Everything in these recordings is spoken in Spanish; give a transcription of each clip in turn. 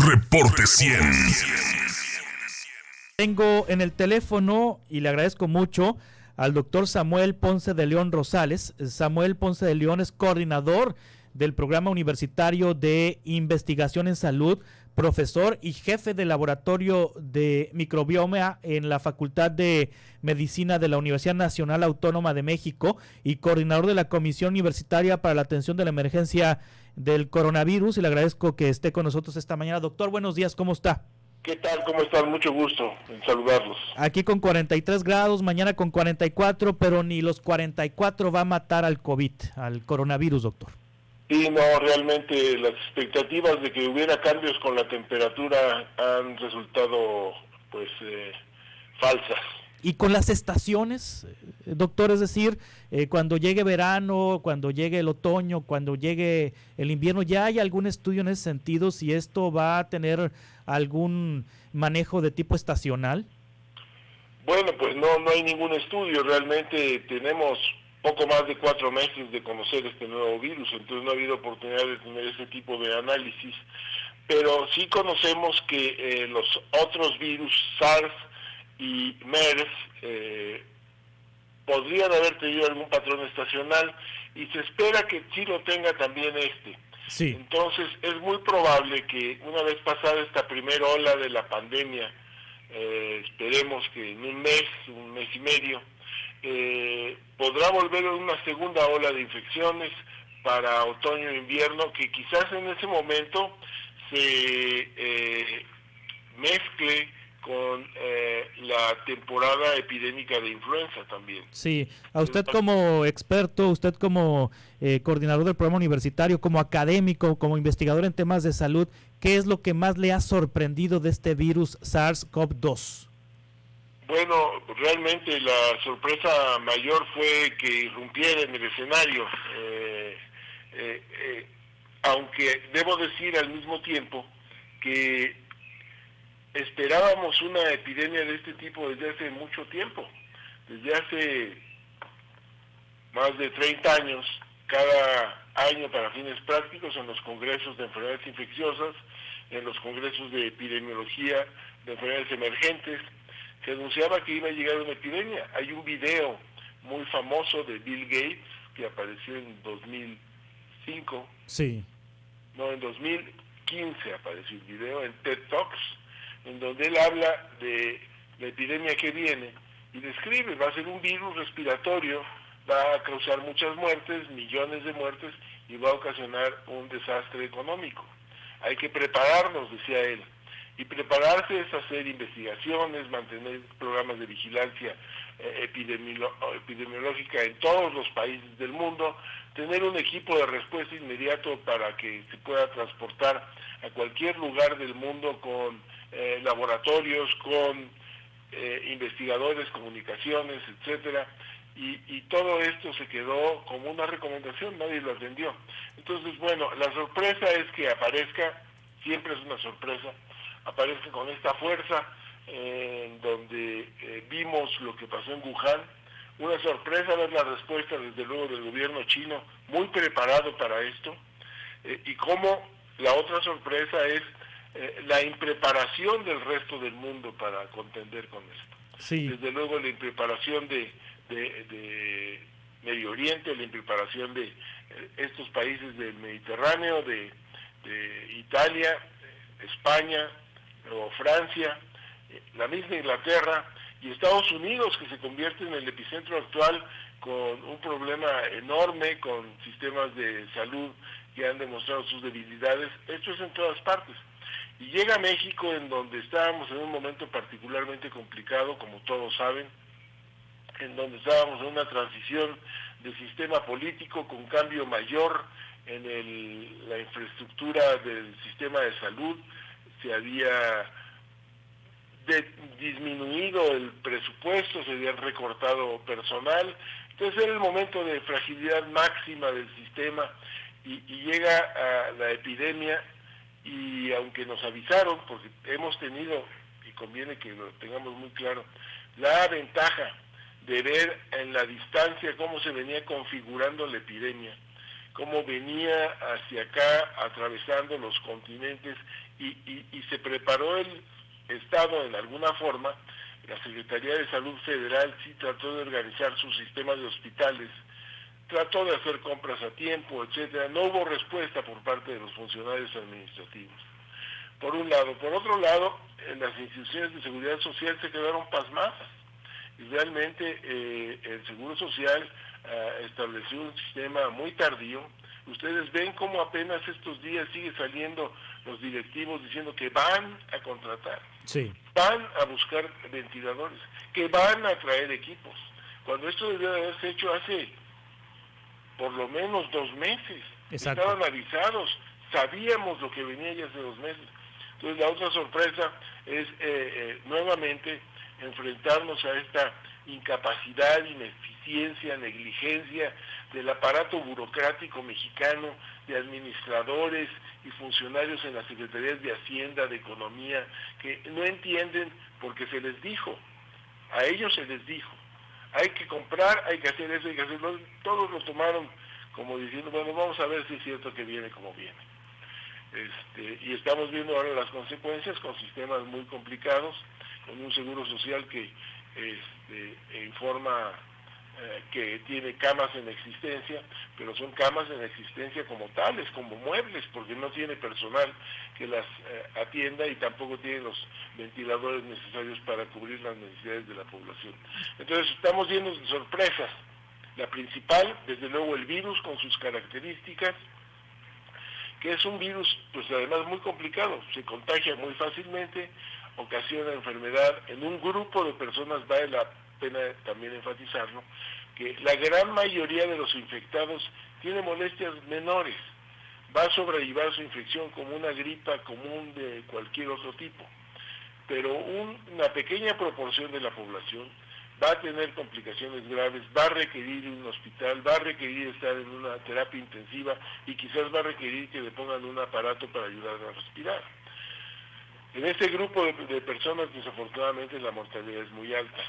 Reporte 100. Tengo en el teléfono, y le agradezco mucho, al doctor Samuel Ponce de León Rosales. Samuel Ponce de León es coordinador del Programa Universitario de Investigación en Salud, profesor y jefe del Laboratorio de Microbioma en la Facultad de Medicina de la Universidad Nacional Autónoma de México y coordinador de la Comisión Universitaria para la Atención de la Emergencia del Coronavirus. Y le agradezco que esté con nosotros esta mañana. Doctor, buenos días, ¿cómo está? ¿Qué tal? ¿Cómo están? Mucho gusto en saludarlos. Aquí con 43 grados, mañana con 44, pero ni los 44 va a matar al COVID, al coronavirus, doctor. Sí, no, realmente las expectativas de que hubiera cambios con la temperatura han resultado, falsas. Y con las estaciones, doctor, es decir, cuando llegue verano, cuando llegue el otoño, cuando llegue el invierno, ¿ya hay algún estudio en ese sentido si esto va a tener algún manejo de tipo estacional? Bueno, pues no hay ningún estudio, realmente tenemos poco más de 4 meses de conocer este nuevo virus, entonces no ha habido oportunidad de tener ese tipo de análisis, pero sí conocemos que los otros virus, SARS y MERS, podrían haber tenido algún patrón estacional y se espera que sí lo tenga también este. Sí. Entonces es muy probable que una vez pasada esta primera ola de la pandemia, esperemos que en un mes y medio, podrá volver una segunda ola de infecciones para otoño e invierno, que quizás en ese momento se mezcle con la temporada epidémica de influenza también. Sí, a usted como experto, usted como coordinador del programa universitario, como académico, como investigador en temas de salud, ¿qué es lo que más le ha sorprendido de este virus SARS-CoV-2? Bueno, realmente la sorpresa mayor fue que irrumpiera en el escenario, aunque debo decir al mismo tiempo que esperábamos una epidemia de este tipo desde hace mucho tiempo, desde hace más de 30 años, cada año para fines prácticos en los congresos de enfermedades infecciosas, en los congresos de epidemiología de enfermedades emergentes, se anunciaba que iba a llegar una epidemia. Hay un video muy famoso de Bill Gates que apareció en 2005, sí. No, en 2015 apareció el video en TED Talks, en donde él habla de la epidemia que viene y describe, va a ser un virus respiratorio, va a causar muchas muertes, millones de muertes y va a ocasionar un desastre económico. Hay que prepararnos, decía él, y prepararse es hacer investigaciones, mantener programas de vigilancia epidemiológica en todos los países del mundo, tener un equipo de respuesta inmediato para que se pueda transportar a cualquier lugar del mundo con laboratorios, con investigadores, comunicaciones, etcétera, y todo esto se quedó como una recomendación, nadie lo atendió. Entonces, bueno, la sorpresa es que aparezca, siempre es una sorpresa, aparezca con esta fuerza, en donde vimos lo que pasó en Wuhan, una sorpresa ver la respuesta desde luego del gobierno chino, muy preparado para esto, y cómo la otra sorpresa es la impreparación del resto del mundo para contender con esto. Sí. Desde luego la impreparación de Medio Oriente, la impreparación de estos países del Mediterráneo, de Italia, España o Francia, la misma Inglaterra y Estados Unidos, que se convierte en el epicentro actual con un problema enorme, con sistemas de salud que han demostrado sus debilidades. Esto es en todas partes. Y llega a México, en donde estábamos en un momento particularmente complicado, como todos saben, en donde estábamos en una transición de sistema político con cambio mayor en la infraestructura del sistema de salud, se había disminuido el presupuesto, se había recortado personal, entonces era el momento de fragilidad máxima del sistema y llega a la epidemia y aunque nos avisaron, porque hemos tenido, y conviene que lo tengamos muy claro, la ventaja de ver en la distancia cómo se venía configurando la epidemia, cómo venía hacia acá atravesando los continentes y se preparó el Estado en alguna forma. La Secretaría de Salud Federal sí trató de organizar su sistema de hospitales, trató de hacer compras a tiempo, etcétera. No hubo respuesta por parte de los funcionarios administrativos, por un lado. Por otro lado, las instituciones de seguridad social se quedaron pasmadas y realmente el Seguro Social estableció un sistema muy tardío. Ustedes ven cómo apenas estos días sigue saliendo los directivos diciendo que van a contratar, sí, van a buscar ventiladores, que van a traer equipos, cuando esto debió de haberse hecho hace por lo menos 2 meses. exacto. Estaban avisados, sabíamos lo que venía ya hace 2 meses. Entonces la otra sorpresa es nuevamente enfrentarnos a esta incapacidad, ineficiencia, negligencia del aparato burocrático mexicano, de administradores y funcionarios en las secretarías de Hacienda, de Economía, que no entienden porque se les dijo, a ellos se les dijo, hay que comprar, hay que hacer eso, hay que hacerlo. Todos lo tomaron como diciendo, bueno, vamos a ver si es cierto que viene como viene. Y estamos viendo ahora las consecuencias con sistemas muy complicados, con un seguro social que informa que tiene camas en existencia, pero son camas en existencia como tales, como muebles, porque no tiene personal que las atienda y tampoco tiene los ventiladores necesarios para cubrir las necesidades de la población. Entonces estamos viendo sorpresas. La principal, desde luego, el virus con sus características, que es un virus, pues además muy complicado, se contagia muy fácilmente, ocasiona enfermedad en un grupo de personas, vale la pena también enfatizarlo, que la gran mayoría de los infectados tiene molestias menores, va a sobrellevar su infección como una gripa común de cualquier otro tipo, pero una pequeña proporción de la población va a tener complicaciones graves, va a requerir un hospital, va a requerir estar en una terapia intensiva y quizás va a requerir que le pongan un aparato para ayudar a respirar. En este grupo de personas, desafortunadamente, la mortalidad es muy alta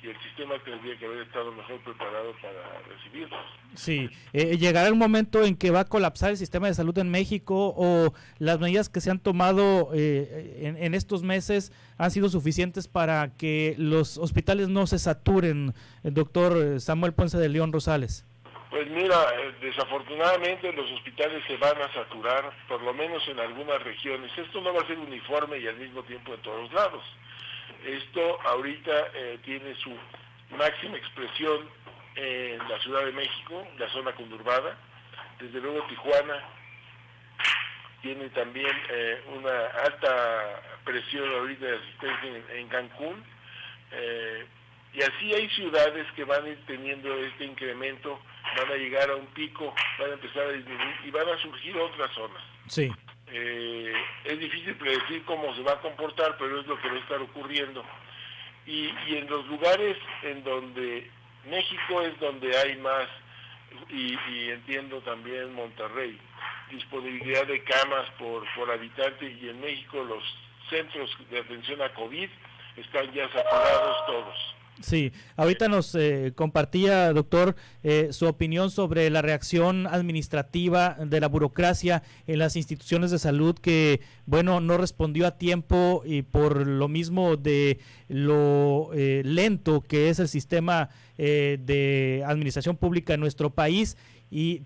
y el sistema tendría que haber estado mejor preparado para recibirlos. Sí, ¿llegará el momento en que va a colapsar el sistema de salud en México o las medidas que se han tomado en estos meses han sido suficientes para que los hospitales no se saturen, el doctor Samuel Ponce de León Rosales? Pues mira, desafortunadamente los hospitales se van a saturar, por lo menos en algunas regiones. Esto no va a ser uniforme y al mismo tiempo en todos lados. Esto ahorita tiene su máxima expresión en la Ciudad de México, la zona conurbada. Desde luego Tijuana tiene también una alta presión ahorita de asistencia en Cancún. Y así hay ciudades que van a ir teniendo este incremento, van a llegar a un pico, van a empezar a disminuir y van a surgir otras zonas. Sí. Es difícil predecir cómo se va a comportar, pero es lo que va a estar ocurriendo. Y en los lugares en donde México es donde hay más, y entiendo también Monterrey, disponibilidad de camas por habitante, y en México los centros de atención a COVID están ya saturados todos. Sí, ahorita nos compartía, doctor, su opinión sobre la reacción administrativa de la burocracia en las instituciones de salud que, bueno, no respondió a tiempo y por lo mismo de lo lento que es el sistema de administración pública en nuestro país.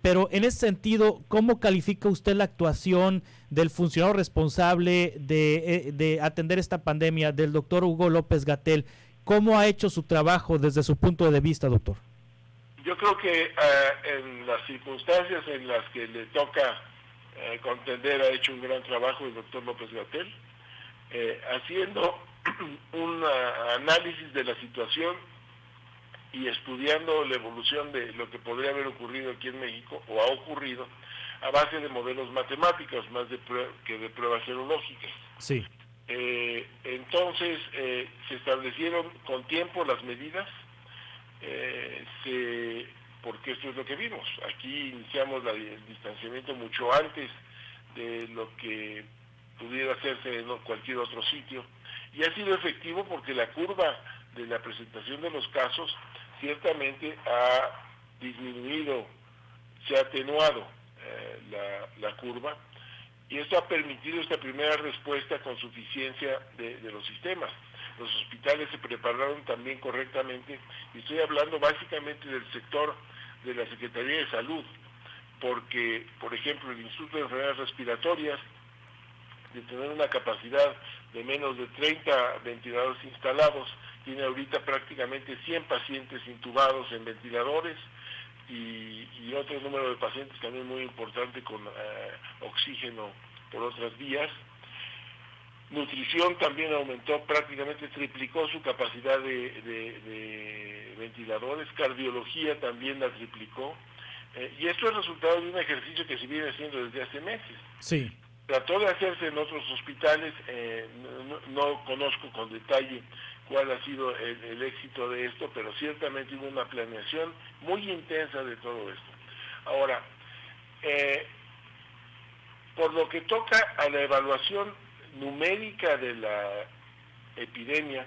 Pero en ese sentido, ¿cómo califica usted la actuación del funcionario responsable de atender esta pandemia, del doctor Hugo López-Gatell? ¿Cómo ha hecho su trabajo desde su punto de vista, doctor? Yo creo que en las circunstancias en las que le toca contender ha hecho un gran trabajo el doctor López-Gatell, haciendo un análisis de la situación y estudiando la evolución de lo que podría haber ocurrido aquí en México, o ha ocurrido, a base de modelos matemáticos, más que de pruebas serológicas. Sí. Entonces, se establecieron con tiempo las medidas, porque esto es lo que vimos. Aquí iniciamos el distanciamiento mucho antes de lo que pudiera hacerse en cualquier otro sitio, y ha sido efectivo porque la curva de la presentación de los casos ciertamente ha disminuido, se ha atenuado la curva, y esto ha permitido esta primera respuesta con suficiencia de los sistemas. Los hospitales se prepararon también correctamente, y estoy hablando básicamente del sector de la Secretaría de Salud, porque, por ejemplo, el Instituto de Enfermedades Respiratorias, de tener una capacidad de menos de 30 ventiladores instalados, tiene ahorita prácticamente 100 pacientes intubados en ventiladores y otro número de pacientes también muy importante con oxígeno por otras vías. Nutrición también aumentó, prácticamente triplicó su capacidad de ventiladores. Cardiología también la triplicó. Y esto es resultado de un ejercicio que se viene haciendo desde hace meses. Sí. Trató de hacerse en otros hospitales, no conozco con detalle cuál ha sido el éxito de esto, pero ciertamente hubo una planeación muy intensa de todo esto. Ahora, por lo que toca a la evaluación numérica de la epidemia,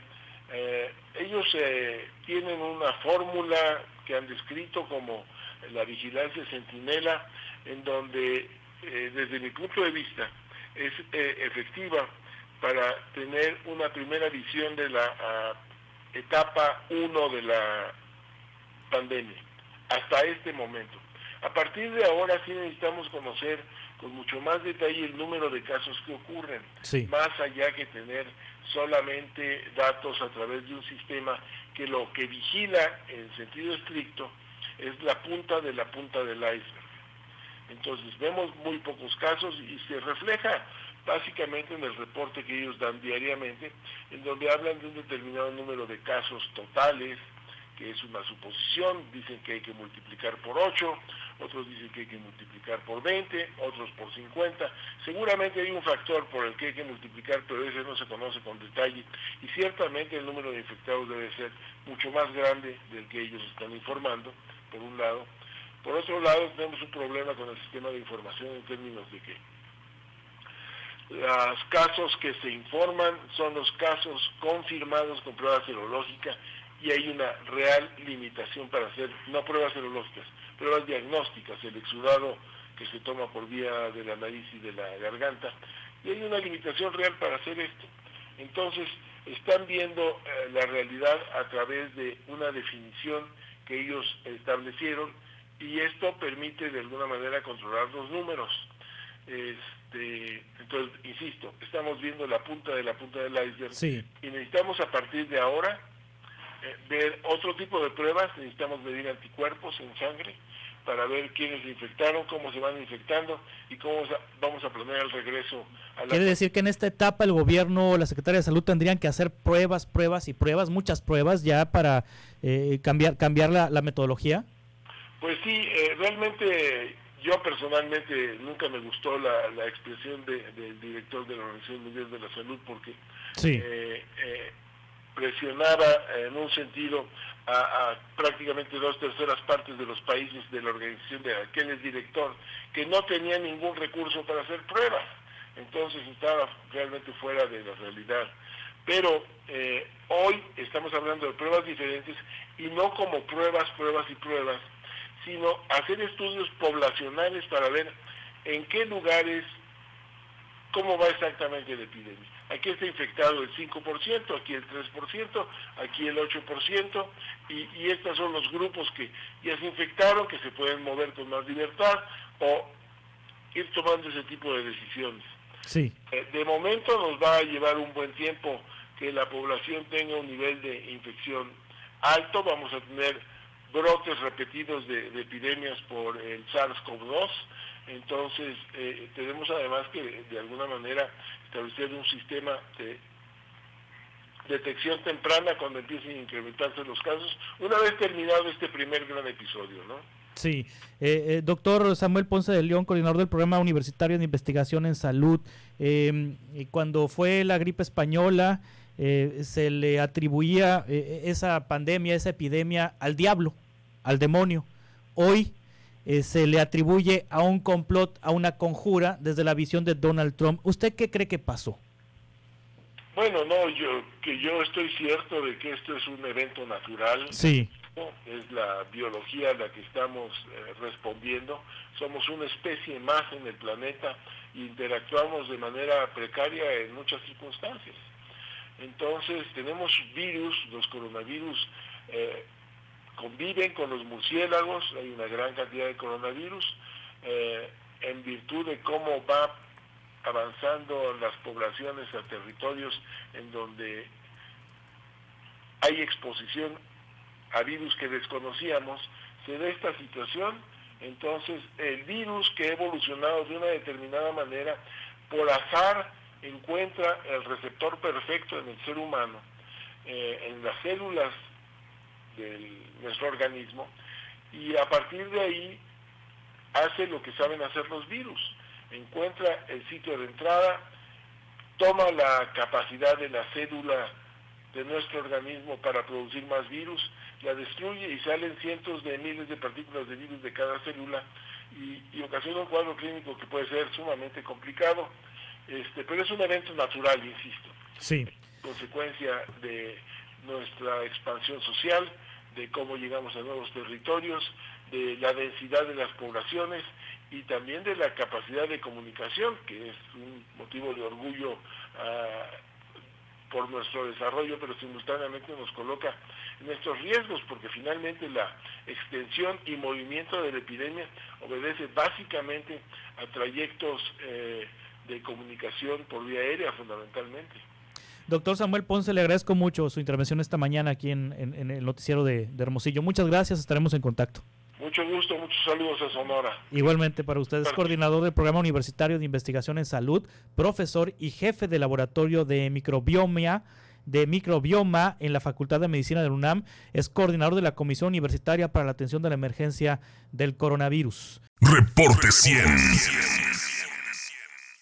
ellos tienen una fórmula que han descrito como la vigilancia centinela, en donde desde mi punto de vista es efectiva para tener una primera visión de la etapa 1 de la pandemia hasta este momento. A partir de ahora sí necesitamos conocer con mucho más detalle el número de casos que ocurren, sí, más allá que tener solamente datos a través de un sistema que lo que vigila en sentido estricto es la punta del iceberg. Entonces vemos muy pocos casos y se refleja básicamente en el reporte que ellos dan diariamente, en donde hablan de un determinado número de casos totales, que es una suposición, dicen que hay que multiplicar por 8, otros dicen que hay que multiplicar por 20, otros por 50, seguramente hay un factor por el que hay que multiplicar, pero ese no se conoce con detalle, y ciertamente el número de infectados debe ser mucho más grande del que ellos están informando, por un lado. Por otro lado, tenemos un problema con el sistema de información en términos de que los casos que se informan son los casos confirmados con prueba serológica, y hay una real limitación para hacer, no pruebas serológicas, pruebas diagnósticas, el exudado que se toma por vía de la nariz y de la garganta, y hay una limitación real para hacer esto. Entonces, están viendo la realidad a través de una definición que ellos establecieron, y esto permite de alguna manera controlar los números. Entonces, insisto, estamos viendo la punta del iceberg, sí, y necesitamos a partir de ahora ver otro tipo de pruebas. Necesitamos medir anticuerpos en sangre para ver quiénes se infectaron, cómo se van infectando y cómo vamos a planear el regreso a la... Quiere decir que en esta etapa el gobierno, la Secretaría de Salud tendrían que hacer pruebas, muchas pruebas ya para cambiar la metodología. Pues sí, realmente yo personalmente nunca me gustó la expresión del director de la Organización Mundial de la Salud, porque sí, presionaba en un sentido a prácticamente 2/3 partes de los países de la organización de aquel director, que no tenía ningún recurso para hacer pruebas. Entonces estaba realmente fuera de la realidad. Pero hoy estamos hablando de pruebas diferentes, y no como pruebas, sino hacer estudios poblacionales para ver en qué lugares, cómo va exactamente la epidemia. Aquí está infectado el 5%, aquí el 3%, aquí el 8%, y estos son los grupos que ya se infectaron, que se pueden mover con más libertad, o ir tomando ese tipo de decisiones. sí. De momento nos va a llevar un buen tiempo que la población tenga un nivel de infección alto. Vamos a tener brotes repetidos de epidemias por el SARS-CoV-2, entonces tenemos además que de alguna manera establecer un sistema de detección temprana cuando empiecen a incrementarse los casos, una vez terminado este primer gran episodio, ¿no? Sí, doctor Samuel Ponce de León, coordinador del Programa Universitario de Investigación en Salud, cuando fue la gripe española, se le atribuía esa pandemia, esa epidemia al diablo, al demonio. Hoy se le atribuye a un complot, a una conjura desde la visión de Donald Trump. ¿Usted qué cree que pasó? Bueno, no, yo estoy cierto de que esto es un evento natural. Sí. es la biología a la que estamos respondiendo. Somos una especie más en el planeta e interactuamos de manera precaria en muchas circunstancias. Entonces tenemos virus, los coronavirus conviven con los murciélagos, hay una gran cantidad de coronavirus, en virtud de cómo va avanzando las poblaciones a territorios en donde hay exposición a virus que desconocíamos, se da esta situación. Entonces el virus que ha evolucionado de una determinada manera, por azar encuentra el receptor perfecto en el ser humano, en las células de nuestro organismo, y a partir de ahí hace lo que saben hacer los virus, encuentra el sitio de entrada, toma la capacidad de la célula de nuestro organismo para producir más virus, la destruye y salen cientos de miles de partículas de virus de cada célula y ocasiona un cuadro clínico que puede ser sumamente complicado, pero es un evento natural, insisto. Sí. Consecuencia de nuestra expansión social, de cómo llegamos a nuevos territorios, de la densidad de las poblaciones y también de la capacidad de comunicación, que es un motivo de orgullo por nuestro desarrollo, pero simultáneamente nos coloca en estos riesgos, porque finalmente la extensión y movimiento de la epidemia obedece básicamente a trayectos de comunicación por vía aérea fundamentalmente. Doctor Samuel Ponce, le agradezco mucho su intervención esta mañana aquí en el noticiero de Hermosillo. Muchas gracias, estaremos en contacto. Mucho gusto, muchos saludos a Sonora. Igualmente para ustedes, coordinador del Programa Universitario de Investigación en Salud, profesor y jefe de laboratorio de microbioma en la Facultad de Medicina de la UNAM, es coordinador de la Comisión Universitaria para la Atención de la Emergencia del Coronavirus. Reporte 100.